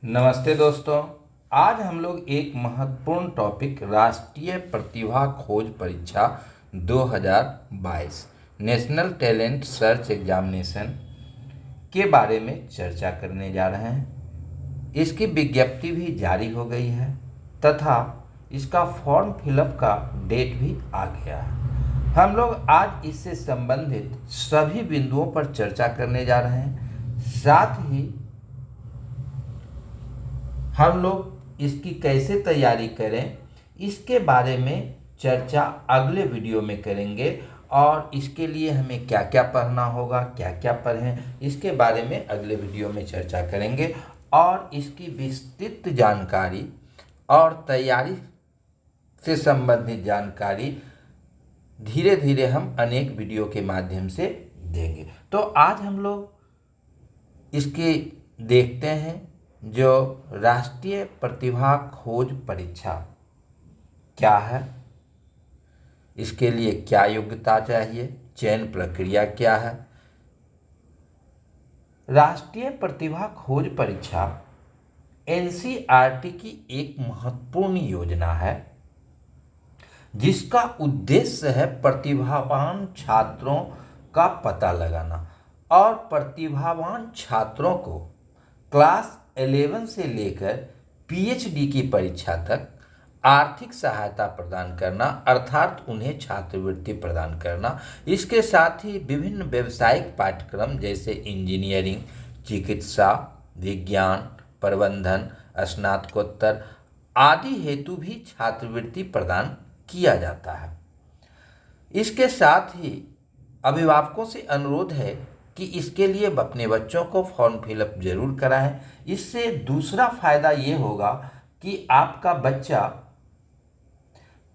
नमस्ते दोस्तों। आज हम लोग एक महत्वपूर्ण टॉपिक राष्ट्रीय प्रतिभा खोज परीक्षा 2022 नेशनल टैलेंट सर्च एग्जामिनेशन के बारे में चर्चा करने जा रहे हैं। इसकी विज्ञप्ति भी जारी हो गई है तथा इसका फॉर्म फिलअप का डेट भी आ गया है। हम लोग आज इससे संबंधित सभी बिंदुओं पर चर्चा करने जा रहे हैं। साथ ही हम लोग इसकी कैसे तैयारी करें इसके बारे में चर्चा अगले वीडियो में करेंगे और इसके लिए हमें क्या क्या पढ़ना होगा, क्या क्या पढ़ें, इसके बारे में अगले वीडियो में चर्चा करेंगे। और इसकी विस्तृत जानकारी और तैयारी से संबंधित जानकारी धीरे धीरे हम अनेक वीडियो के माध्यम से देंगे। तो आज हम लोग इसके देखते हैं जो राष्ट्रीय प्रतिभा खोज परीक्षा क्या है, इसके लिए क्या योग्यता चाहिए, चयन प्रक्रिया क्या है। राष्ट्रीय प्रतिभा खोज परीक्षा एनसीईआरटी की एक महत्वपूर्ण योजना है जिसका उद्देश्य है प्रतिभावान छात्रों का पता लगाना और प्रतिभावान छात्रों को क्लास 11 से लेकर पीएचडी की परीक्षा तक आर्थिक सहायता प्रदान करना, अर्थात उन्हें छात्रवृत्ति प्रदान करना। इसके साथ ही विभिन्न व्यावसायिक पाठ्यक्रम जैसे इंजीनियरिंग, चिकित्सा, विज्ञान, प्रबंधन, स्नातकोत्तर आदि हेतु भी छात्रवृत्ति प्रदान किया जाता है। इसके साथ ही अभिभावकों से अनुरोध है कि इसके लिए अपने बच्चों को फॉर्म फिलअप जरूर कराएं। इससे दूसरा फायदा ये होगा कि आपका बच्चा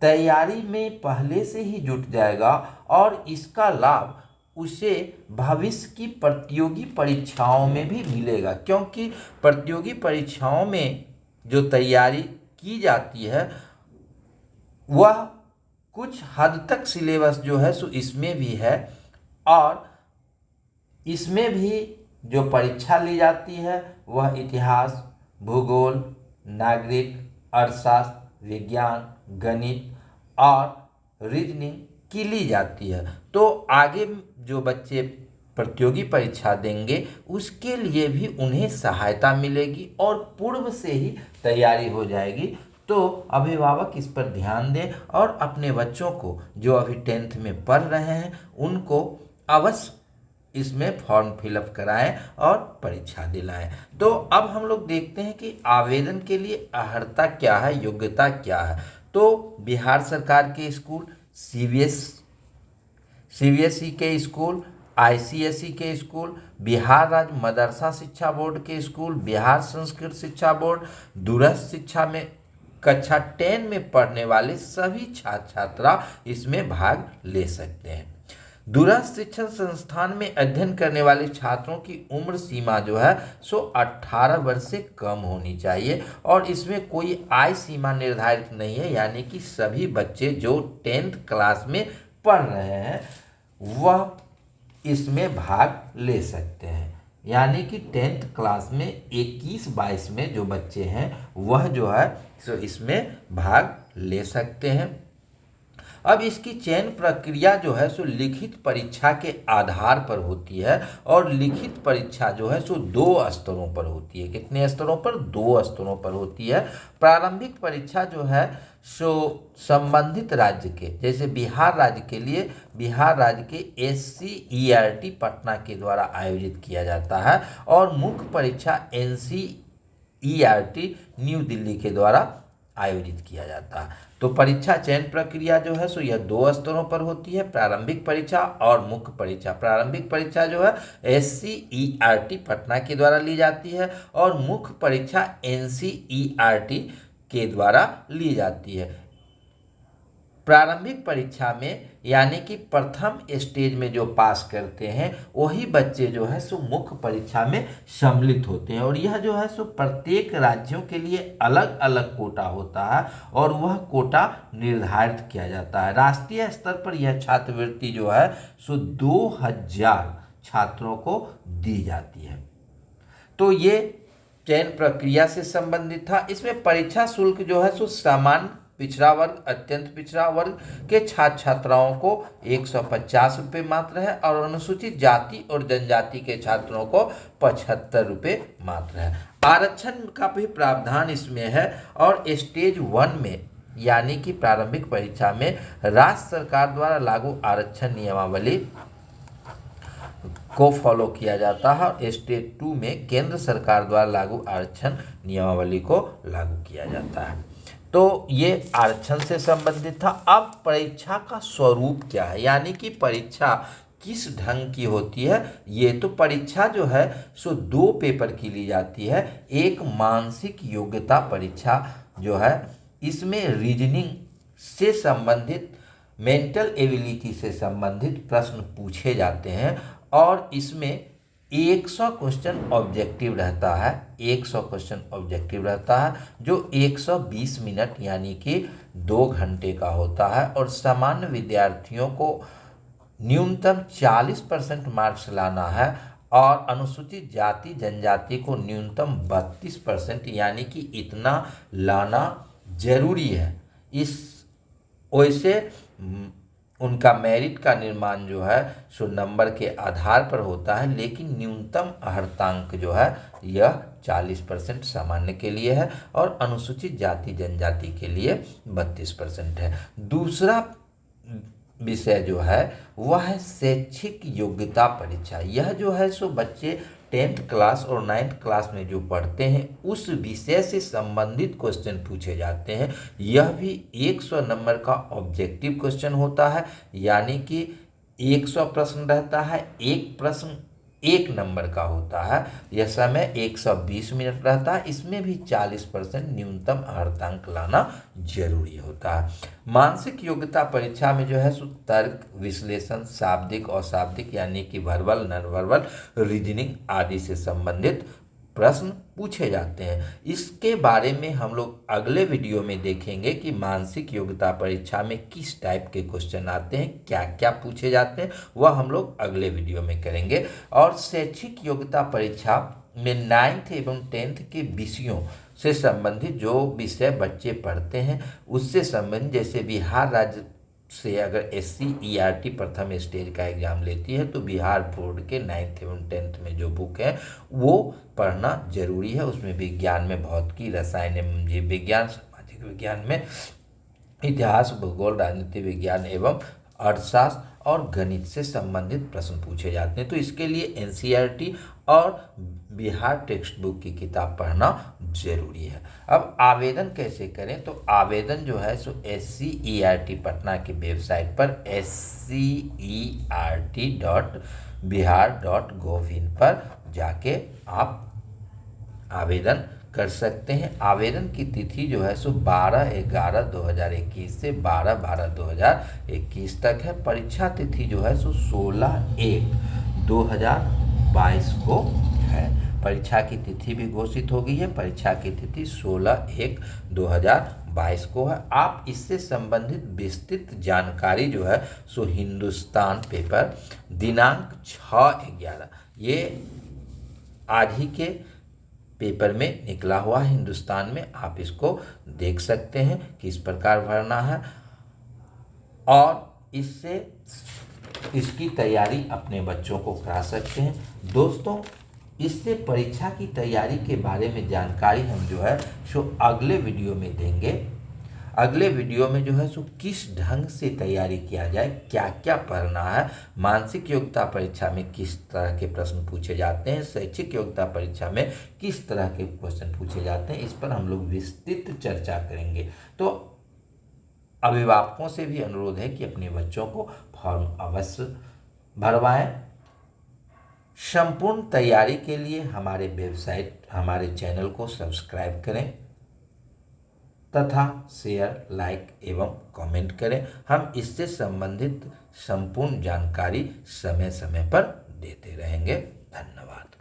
तैयारी में पहले से ही जुट जाएगा और इसका लाभ उसे भविष्य की प्रतियोगी परीक्षाओं में भी मिलेगा, क्योंकि प्रतियोगी परीक्षाओं में जो तैयारी की जाती है वह कुछ हद तक सिलेबस जो है सो इसमें भी है और इसमें भी जो परीक्षा ली जाती है वह इतिहास, भूगोल, नागरिक, अर्थशास्त्र, विज्ञान, गणित और रीजनिंग की ली जाती है। तो आगे जो बच्चे प्रतियोगी परीक्षा देंगे उसके लिए भी उन्हें सहायता मिलेगी और पूर्व से ही तैयारी हो जाएगी। तो अभिभावक इस पर ध्यान दें और अपने बच्चों को जो अभी 10th में पढ़ रहे हैं उनको अवश्य इसमें फॉर्म फिलअप कराएं और परीक्षा दिलाएं। तो अब हम लोग देखते हैं कि आवेदन के लिए अर्हता क्या है, योग्यता क्या है। तो बिहार सरकार के स्कूल, सीबीएसई के स्कूल, आईसीएसई के स्कूल, बिहार राज्य मदरसा शिक्षा बोर्ड के स्कूल, बिहार संस्कृत शिक्षा बोर्ड, दूरस्थ शिक्षा में कक्षा 10 में पढ़ने वाले सभी छात्र छात्रा इसमें भाग ले सकते हैं। दूरस्थ शिक्षण संस्थान में अध्ययन करने वाले छात्रों की उम्र सीमा जो है सो 18 वर्ष से कम होनी चाहिए और इसमें कोई आय सीमा निर्धारित नहीं है, यानी कि सभी बच्चे जो 10th क्लास में पढ़ रहे हैं वह इसमें भाग ले सकते हैं। यानी कि 10th क्लास में 21-22 में जो बच्चे हैं वह जो है सो इसमें भाग ले सकते हैं। अब इसकी चयन प्रक्रिया जो है सो लिखित परीक्षा के आधार पर होती है और लिखित परीक्षा जो है सो 2 स्तरों पर होती है। कितने स्तरों पर? 2 स्तरों पर होती है। प्रारंभिक परीक्षा जो है सो संबंधित राज्य के, जैसे बिहार राज्य के लिए बिहार राज्य के एससीईआरटी पटना के द्वारा आयोजित किया जाता है और मुख्य परीक्षा एनसीईआरटी न्यू दिल्ली के द्वारा आयोजित किया जाता है। तो परीक्षा चयन प्रक्रिया जो है सो यह 2 स्तरों पर होती है, प्रारंभिक परीक्षा और मुख्य परीक्षा। प्रारंभिक परीक्षा जो है एससीईआरटी पटना के द्वारा ली जाती है और मुख्य परीक्षा एनसीईआरटी के द्वारा ली जाती है। प्रारंभिक परीक्षा में यानी कि प्रथम स्टेज में जो पास करते हैं वही बच्चे जो है सो मुख्य परीक्षा में सम्मिलित होते हैं और यह जो है सो प्रत्येक राज्यों के लिए अलग अलग कोटा होता है और वह कोटा निर्धारित किया जाता है। राष्ट्रीय स्तर पर यह छात्रवृत्ति जो है सो 2000 छात्रों को दी जाती है। तो ये चयन प्रक्रिया से संबंधित था। इसमें परीक्षा शुल्क जो है सो सामान्य पिछड़ा वर्ग, अत्यंत पिछड़ा वर्ग के छात्र छात्राओं को 150 रुपये मात्र है और अनुसूचित जाति और जनजाति के छात्रों को 75 रुपये मात्र है। आरक्षण का भी प्रावधान इसमें है और स्टेज 1 में यानी कि प्रारंभिक परीक्षा में राज्य सरकार द्वारा लागू आरक्षण नियमावली को फॉलो किया जाता है और स्टेज 2 में केंद्र सरकार द्वारा लागू आरक्षण नियमावली को लागू किया जाता है। तो ये आरक्षण से संबंधित था। अब परीक्षा का स्वरूप क्या है, यानी कि परीक्षा किस ढंग की होती है। ये तो परीक्षा जो है सो 2 पेपर की ली जाती है। एक मानसिक योग्यता परीक्षा जो है, इसमें रीजनिंग से संबंधित, मेंटल एबिलिटी से संबंधित प्रश्न पूछे जाते हैं और इसमें 100 क्वेश्चन ऑब्जेक्टिव रहता है। 100 क्वेश्चन ऑब्जेक्टिव रहता है जो 120 मिनट यानी कि 2 घंटे का होता है और सामान्य विद्यार्थियों को न्यूनतम 40% मार्क्स लाना है और अनुसूचित जाति जनजाति को न्यूनतम 32% यानी कि इतना लाना जरूरी है। इस वैसे उनका मेरिट का निर्माण जो है सो नंबर के आधार पर होता है, लेकिन न्यूनतम अर्हतांक जो है यह 40% सामान्य के लिए है और अनुसूचित जाति जनजाति के लिए 32% है। दूसरा विषय जो है वह है शैक्षिक योग्यता परीक्षा। यह जो है सो बच्चे 10th क्लास और 9th क्लास में जो पढ़ते हैं उस विषय से संबंधित क्वेश्चन पूछे जाते हैं। यह भी 100 नंबर का ऑब्जेक्टिव क्वेश्चन होता है, यानी कि 100 प्रश्न रहता है, एक प्रश्न 1 नंबर का होता है। यह समय 120 मिनट रहता है। इसमें भी 40% न्यूनतम अर्हतांक लाना जरूरी होता है। मानसिक योग्यता परीक्षा में जो है सो तर्क, विश्लेषण, शाब्दिक और अशाब्दिक यानी कि वर्बल, नॉन वर्बल, रीजनिंग आदि से संबंधित प्रश्न पूछे जाते हैं। इसके बारे में हम लोग अगले वीडियो में देखेंगे कि मानसिक योग्यता परीक्षा में किस टाइप के क्वेश्चन आते हैं, क्या क्या पूछे जाते हैं, वह हम लोग अगले वीडियो में करेंगे। और शैक्षिक योग्यता परीक्षा में 9th एवं 10th के विषयों से संबंधित जो विषय बच्चे पढ़ते हैं उससे संबंधित, जैसे बिहार राज्य से अगर SCERT प्रथम स्टेज का एग्जाम लेती है तो बिहार बोर्ड के 9th एवं 10th में जो बुक है वो पढ़ना जरूरी है। उसमें विज्ञान में भौतिकी, रसायन एवं जीव विज्ञान, सामाजिक विज्ञान में इतिहास, भूगोल, राजनीति विज्ञान एवं अर्थशास्त्र और गणित से संबंधित प्रश्न पूछे जाते हैं। तो इसके लिए NCERT और बिहार टेक्स्ट बुक की किताब पढ़ना जरूरी है। अब आवेदन कैसे करें, तो आवेदन जो है सो SCERT पटना की वेबसाइट पर scert.bihar.gov.in पर जाके आप आवेदन कर सकते हैं। आवेदन की तिथि जो है सो 12/11/2021 से 12/12/2021 तक है। परीक्षा तिथि जो है सो 16/1/2022 को है। परीक्षा की तिथि भी घोषित हो गई है। परीक्षा की तिथि 16/1/2022 को है। आप इससे संबंधित विस्तृत जानकारी जो है सो हिंदुस्तान पेपर दिनांक 6/11, ये आज ही के पेपर में निकला हुआ है हिंदुस्तान में, आप इसको देख सकते हैं किस प्रकार भरना है और इससे इसकी तैयारी अपने बच्चों को करा सकते हैं। दोस्तों, इससे परीक्षा की तैयारी के बारे में जानकारी हम जो है सो अगले वीडियो में देंगे। अगले वीडियो में जो है सो किस ढंग से तैयारी किया जाए, क्या क्या पढ़ना है, मानसिक योग्यता परीक्षा में किस तरह के प्रश्न पूछे जाते हैं, शैक्षिक योग्यता परीक्षा में किस तरह के क्वेश्चन पूछे जाते हैं, इस पर हम लोग विस्तृत चर्चा करेंगे। तो अभिभावकों से भी अनुरोध है कि अपने बच्चों को फॉर्म अवश्य भरवाएं। संपूर्ण तैयारी के लिए हमारे वेबसाइट, हमारे चैनल को सब्सक्राइब करें तथा शेयर, लाइक एवं कमेंट करें। हम इससे संबंधित संपूर्ण जानकारी समय समय पर देते रहेंगे। धन्यवाद।